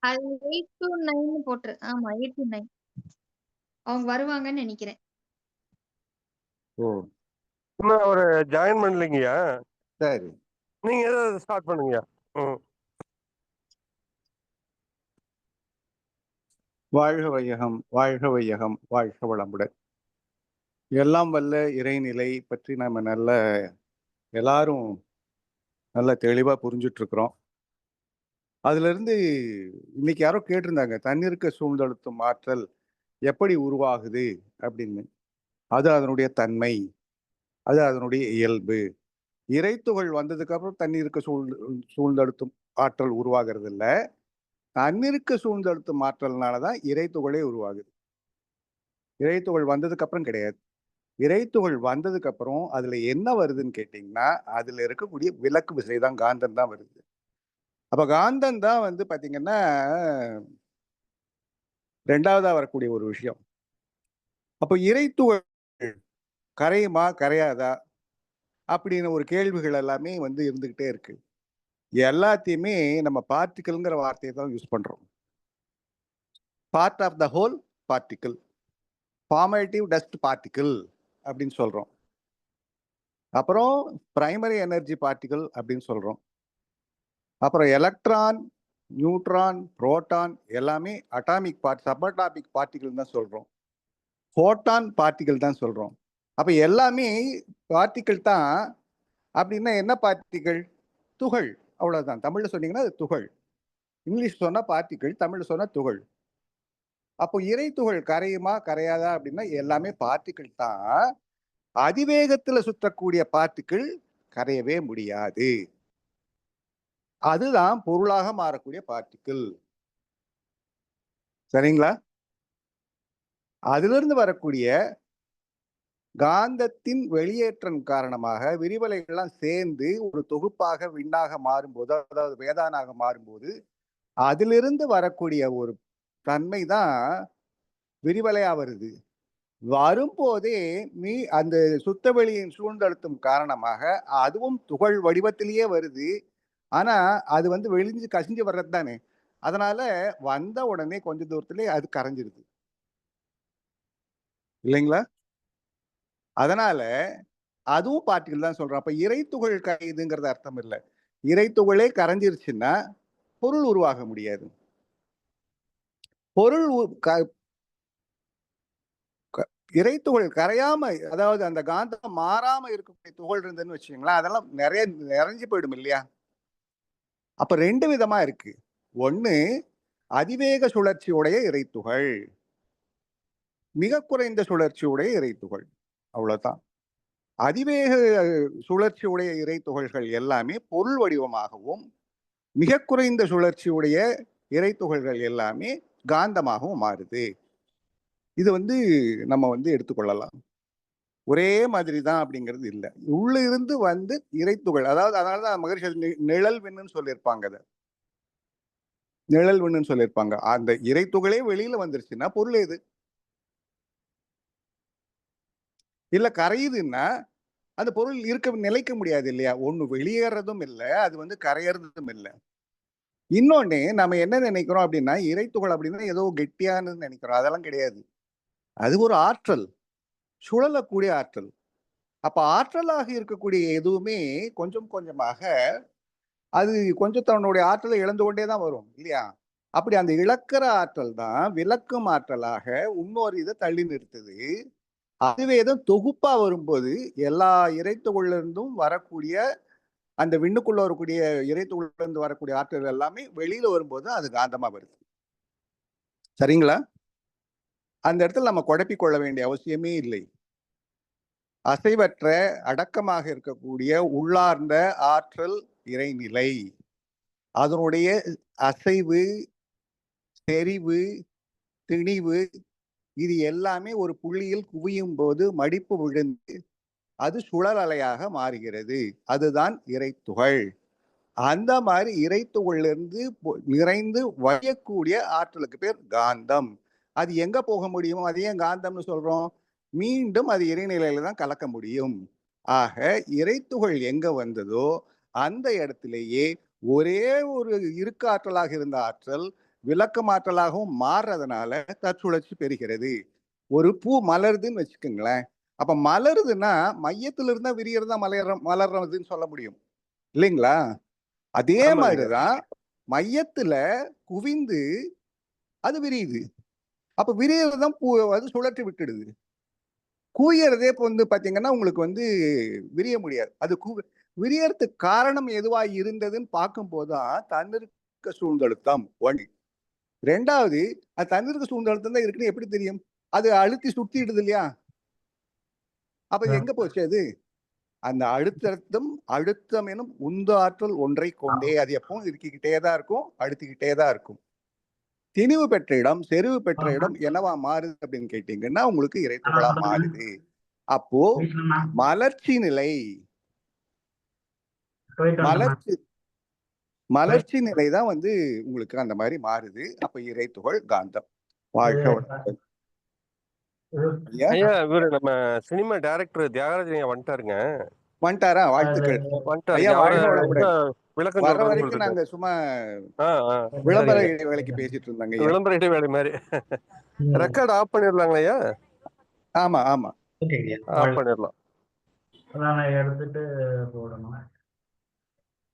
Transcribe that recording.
அது 8-9 போட்டுரு. ஆமா 8-9. அவங்க வருவாங்கன்னு நெனைக்கிறேன். ஓ! இன்னும் அவரு ஜாயின் பண்ணலைங்கய்யா. சரி. நீங்க ஏதாவது ஸ்டார்ட் பண்ணுங்கய்யா. ம். வாழ்க வையகம், வாழ்க வையகம், வாழ்க வளமுடன். எல்லாம் வல்ல இறைநிலை பற்றி நம்ம எல்லாரும் நல்ல தெளிவா புரிஞ்சுட்டு இருக்கிறோம். அதுல இருந்து இன்னைக்கு யாரோ கேட்டிருந்தாங்க, தன்னிருக்க சூழ்ந்தழுத்தும் ஆற்றல் எப்படி உருவாகுது அப்படின்னு. அது அதனுடைய தன்மை, அது அதனுடைய இயல்பு. இறைத்துகள் வந்ததுக்கு அப்புறம் தன்னிருக்க சூழ்ந்தழுத்தும் ஆற்றல் உருவாகிறது இல்ல, தன்னிருக்க சூழ்ந்தழுத்தும் ஆற்றல்னாலதான் இறைத்துகளே உருவாகுது. இறைத்துகள் வந்ததுக்கு அப்புறம் கிடையாது. இறைத்துகள் வந்ததுக்கு அப்புறம் அதுல என்ன வருதுன்னு கேட்டீங்கன்னா, அதுல இருக்கக்கூடிய விலக்கு விசை தான், காந்தம் தான் வருது. அப்ப காந்தம் தான் வந்து பாத்தீங்கன்னா ரெண்டாவதா வரக்கூடிய ஒரு விஷயம். அப்ப இறைத்துகள் கரையுமா கரையாதா அப்படின்னு ஒரு கேள்விகள் எல்லாமே வந்து இருந்துகிட்டே இருக்கு. எல்லாத்தையுமே நம்ம பார்ட்டிகல்ங்கிற வார்த்தையை தான் யூஸ் பண்றோம். Part of the whole particle, formative dust particle அப்படின்னு சொல்றோம். அப்புறம் பிரைமரி எனர்ஜி பார்ட்டிகிள் அப்படின்னு சொல்றோம். அப்புறம் எலக்ட்ரான், நியூட்ரான், புரோட்டான் எல்லாமே அட்டாமிக் சபட்டாமிக் பார்ட்டிகிள் தான் சொல்றோம். போட்டான் பார்ட்டிகிள் தான் சொல்றோம். அப்ப எல்லாமே பார்ட்டிகிள் தான். அப்படின்னா என்ன பார்ட்டிகிள்? துகள். அவ்வளவுதான். தமிழ்ல சொன்னீங்கன்னா அது துகள். இங்கிலீஷ் சொன்னா பார்ட்டிகிள், தமிழ்ல சொன்னா துகள். அப்போ இறை துகள் கரையுமா கரையாதா அப்படின்னா எல்லாமே பார்ட்டிகிள் தான். அதிவேகத்துல சுற்றக்கூடிய பார்ட்டிகிள் கரையவே முடியாது. அதுதான் பொருளாக மாறக்கூடிய பார்ட்டிகிள். சரிங்களா? அதிலிருந்து வரக்கூடிய காந்தத்தின் வெளியேற்றம் காரணமாக விரிவலைகள்லாம் சேர்ந்து ஒரு தொகுப்பாக விண்ணாக மாறும்போது, அதாவது வேதானாக மாறும்போது, அதிலிருந்து வரக்கூடிய ஒரு தன்மை தான் விரிவலையா வருது. வரும்போதே அந்த சுத்தவெளியின் சூழ்ந்தழுத்தும் காரணமாக அதுவும் துகள் வடிவத்திலேயே வருது. ஆனா அது வந்து வெளிஞ்சு கசிஞ்சு வர்றது தானே. அதனால வந்த உடனே கொஞ்ச தூரத்திலே அது கரைஞ்சிருது இல்லைங்களா? அதனால அதுவும் பார்ட்டிகள் தான் சொல்றோம். அப்ப இறைத்துகள் கரையுதுங்கிறது அர்த்தம் இல்லை. இறைத்துகளே கரைஞ்சிருச்சுன்னா பொருள் உருவாக முடியாது. பொருள் இறைத்துகள் கரையாம, அதாவது அந்த காந்தம் மாறாம இருக்கக்கூடிய துகள் இருந்துன்னு வச்சுக்கீங்களா, அதெல்லாம் நிறைய நிறைஞ்சு போயிடும் இல்லையா? அப்ப ரெண்டு விதமா இருக்கு. ஒண்ணு அதிவேக சுழற்சி உடைய இறைத்துகள், மிக குறைந்த சுழற்சி உடைய இறைத்துகள். அவ்வளவுதான். அதிவேக சுழற்சி உடைய இறைத்துகள்கள் எல்லாமே பொருள் வடிவமாகவும், மிக குறைந்த சுழற்சி உடைய இறைத்துகள்கள் எல்லாமே காந்தமாகவும் மாறுது. இது வந்து நம்ம வந்து எடுத்துக்கொள்ளலாம். ஒரே மாதிரி தான் அப்படிங்கிறது இல்லை. உள்ள இருந்து வந்து இறைத்துகள், அதாவது அதனாலதான் மகரிஷி நிழல் விண்ணுன்னு சொல்லியிருப்பாங்க. அதை நிழல் விண்ணுன்னு சொல்லியிருப்பாங்க. அந்த இறைத்துகளே வெளியில வந்துருச்சுன்னா பொருள் எது? இல்ல கரையுதுன்னா அந்த பொருள் நிலைக்க முடியாது இல்லையா? ஒண்ணு வெளியேறதும் இல்லை, அது வந்து கரையறதும் இல்லை. இன்னொன்னு நம்ம என்ன நினைக்கிறோம் அப்படின்னா, இறைத்துகள் அப்படின்னா ஏதோ கெட்டியானு நினைக்கிறோம். அதெல்லாம் கிடையாது. அது ஒரு ஆற்றல், சுழலக்கூடிய ஆற்றல். அப்ப ஆற்றலாக இருக்கக்கூடிய எதுவுமே கொஞ்சம் கொஞ்சமாக அது கொஞ்சம் தன்னுடைய ஆற்றலை இழந்து கொண்டே தான் வரும் இல்லையா? அப்படி அந்த இழக்கிற ஆற்றல் தான் விளக்கும் ஆற்றலாக இன்னொரு இதை தள்ளி நிறுத்துது. அதுவே தான் தொகுப்பா வரும்போது எல்லா இறைத்துக்குள்ள இருந்தும் வரக்கூடிய அந்த விண்ணுக்குள்ள வரக்கூடிய இறைத்துக்குள்ள இருந்து வரக்கூடிய ஆற்றல் எல்லாமே வெளியில வரும்போது அது காந்தமா வருது. சரிங்களா? அந்த இடத்துல நம்ம குழப்பிக் கொள்ள வேண்டிய அவசியமே இல்லை. அசைவற்ற அடக்கமாக இருக்கக்கூடிய உள்ளார்ந்த ஆற்றல் இறைநிலை. அதனுடைய அசைவு, செறிவு, திணிவு இது எல்லாமே ஒரு புள்ளியில் குவியும் போது மடிப்பு விழுந்து அது சுழல் அலையாக மாறுகிறது. அதுதான் இறைத்துகள். அந்த மாதிரி இறைத்துகளிலிருந்து நிறைந்து வழியக்கூடிய ஆற்றலுக்கு பேர் காந்தம். அது எங்க போக முடியுமோ அது ஏன் காந்தம்னு சொல்றோம்? மீண்டும் அது இறைநிலையில தான் கலக்க முடியும். ஆக இறைத்துகள் எங்க வந்ததோ அந்த இடத்திலேயே ஒரே ஒரு இருக்க ஆற்றலாக இருந்த ஆற்றல் விளக்கமாற்றலாகவும் மாறுறதுனால தற்சுழற்சி பெறுகிறது. ஒரு பூ மலருதுன்னு வச்சுக்கோங்களேன். அப்ப மலருதுன்னா மையத்துல இருந்தா விரியறதா மலர்றதுன்னு சொல்ல முடியும் இல்லைங்களா? அதே ஆமாங்க. மாதிரிதான் மையத்துல குவிந்து அது விரியுது. அப்ப விரியறதுதான் பூ அது சுழற்றி விட்டுடுது. குவியறதே இப்போ வந்து பாத்தீங்கன்னா உங்களுக்கு வந்து விரிய முடியாது. அது விரியறதுக்கு காரணம் எதுவா இருந்ததுன்னு பார்க்கும்போதுதான் தன்னிருக்க சூழ்ந்தழுத்தம் ஒன்று. ரெண்டாவது, அது தன்னிருக்க சூழ்ந்தழுத்தம் தான் இருக்குன்னு எப்படி தெரியும்? அது அழுத்தி சுத்திடுது இல்லையா? அப்ப எங்க போச்சு அது? அந்த அழுத்தம் எனும் உந்து ஆற்றல் ஒன்றை கொண்டே அது எப்பவும் இருக்கிக்கிட்டே தான் இருக்கும், அழுத்திக்கிட்டே தான் இருக்கும். திணிவு பெற்ற இடம், செறிவு பெற்ற இடம் என்னவா மாறுது அப்படின்னு கேட்டீங்கன்னா உங்களுக்கு இறைத்துகளா மாறுது. அப்போ மலர்ச்சி நிலை மலர்ச்சி நிலை தான் வந்து உங்களுக்கு அந்த மாதிரி மாறுது. அப்ப இறைத்துகள் காந்தம். வாழ்க வளமுடன். ஐயா இவரு நம்ம சினிமா டைரக்டர் தியாகராஜன் ஐயா வந்துட்டாருங்க. வந்துட்டாரா? வாழ்த்துக்கள் ஐயா, வாழ்க வளமுடன். விளக்கம் வர சொல்றேன்னு வரைக்கும் சொல்லிட்டு. நாங்க சும்மா ஆ, ஆ. விளம்பர சரிங்க. இடைவேளைக்கு பேசிட்டு இருந்தாங்க ஐயா. விளம்பர இடைவேளை மாதிரி. ரெக்கார்ட் ஆஃப் பண்ணிடலாங்களா ஐயா? ஆமா ஆமா ஓகேங்க. ஆஃப் பண்ணிடலாம். அதான் நான் எடுத்துட்டு போடணும்.